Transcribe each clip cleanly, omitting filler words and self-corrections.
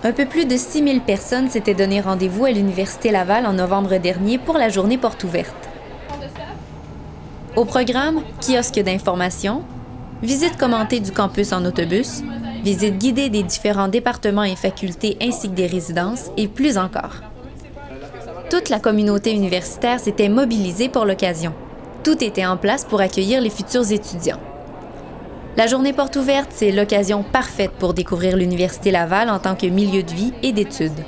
Un peu plus de 6 000 personnes s'étaient donné rendez-vous à l'Université Laval en novembre dernier pour la journée porte ouverte. Au programme, kiosque d'information, visite commentée du campus en autobus, visite guidée des différents départements et facultés ainsi que des résidences et plus encore. Toute la communauté universitaire s'était mobilisée pour l'occasion. Tout était en place pour accueillir les futurs étudiants. La journée porte ouverte, c'est l'occasion parfaite pour découvrir l'Université Laval en tant que milieu de vie et d'études.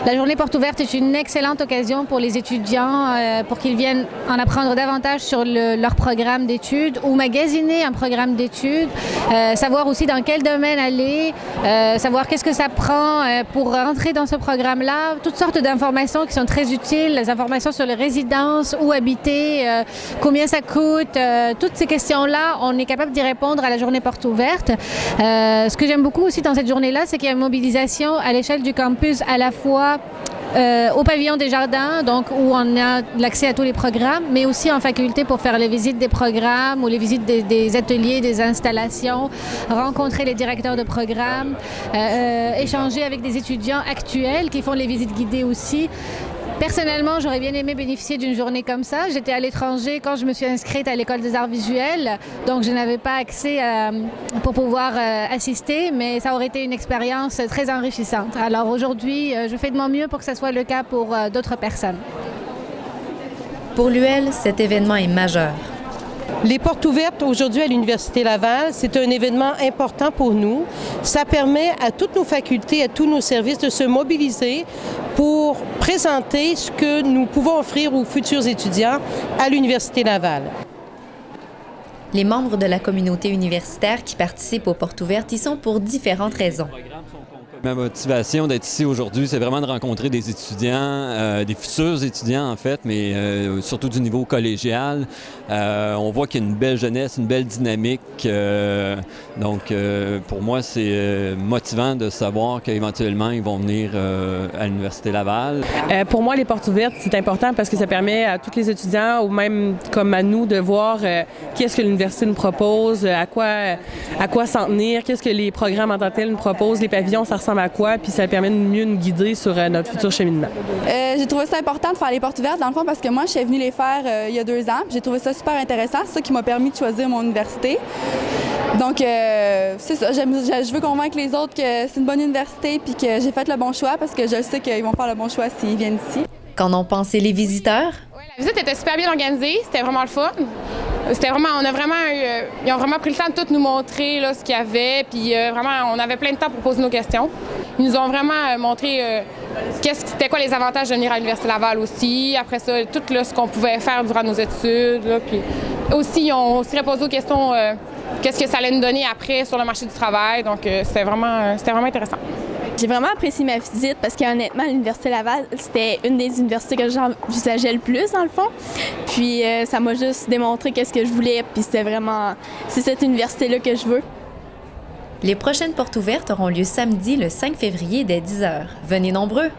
La journée porte ouverte est une excellente occasion pour les étudiants pour qu'ils viennent en apprendre davantage sur leur programme d'études ou magasiner un programme d'études, savoir aussi dans quel domaine aller, savoir qu'est-ce que ça prend pour rentrer dans ce programme-là, toutes sortes d'informations qui sont très utiles, les informations sur les résidences, où habiter, combien ça coûte, toutes ces questions-là, on est capable d'y répondre à la journée porte ouverte. Ce que j'aime beaucoup aussi dans cette journée-là, c'est qu'il y a une mobilisation à l'échelle du campus à la fois au pavillon des jardins, donc où on a l'accès à tous les programmes, mais aussi en faculté pour faire les visites des programmes ou les visites des ateliers, des installations, rencontrer les directeurs de programmes, échanger avec des étudiants actuels qui font les visites guidées aussi. Personnellement, j'aurais bien aimé bénéficier d'une journée comme ça. J'étais à l'étranger quand je me suis inscrite à l'École des arts visuels, donc je n'avais pas accès pour pouvoir assister, mais ça aurait été une expérience très enrichissante. Alors aujourd'hui, je fais de mon mieux pour que ça soit le cas pour d'autres personnes. Pour l'UL, cet événement est majeur. Les portes ouvertes aujourd'hui à l'Université Laval, c'est un événement important pour nous. Ça permet à toutes nos facultés, à tous nos services de se mobiliser pour présenter ce que nous pouvons offrir aux futurs étudiants à l'Université Laval. Les membres de la communauté universitaire qui participent aux portes ouvertes y sont pour différentes raisons. Ma motivation d'être ici aujourd'hui, c'est vraiment de rencontrer des étudiants, des futurs étudiants en fait, mais surtout du niveau collégial. On voit qu'il y a une belle jeunesse, une belle dynamique. Donc pour moi, c'est motivant de savoir qu'éventuellement, ils vont venir à l'Université Laval. Pour moi, les portes ouvertes, c'est important parce que ça permet à tous les étudiants, ou même comme à nous, de voir qu'est-ce que l'université nous propose, à quoi s'en tenir, qu'est-ce que les programmes en tant que tels nous proposent, les pavillons, ça ressemble à quoi, puis ça permet de mieux nous guider sur notre futur cheminement. J'ai trouvé ça important de faire les portes ouvertes, dans le fond, parce que moi, je suis venue les faire il y a 2 ans, puis j'ai trouvé ça super intéressant. C'est ça qui m'a permis de choisir mon université. Donc, c'est ça. Je veux convaincre les autres que c'est une bonne université, puis que j'ai fait le bon choix, parce que je sais qu'ils vont faire le bon choix s'ils viennent ici. Qu'en ont pensé les visiteurs? Oui, la visite était super bien organisée, c'était vraiment le fun. Ils ont vraiment pris le temps de tout nous montrer là, ce qu'il y avait, puis vraiment, on avait plein de temps pour poser nos questions. Ils nous ont vraiment montré c'était quoi les avantages de venir à l'Université Laval aussi. Après ça, tout là, ce qu'on pouvait faire durant nos études. Là, puis aussi, ils ont aussi réposé aux questions qu'est-ce que ça allait nous donner après sur le marché du travail. Donc, c'était vraiment intéressant. J'ai vraiment apprécié ma visite parce qu'honnêtement, l'Université Laval, c'était une des universités que j'envisageais le plus, dans le fond. Puis ça m'a juste démontré qu'est-ce que je voulais, puis c'est cette université-là que je veux. Les prochaines portes ouvertes auront lieu samedi, le 5 février, dès 10h. Venez nombreux!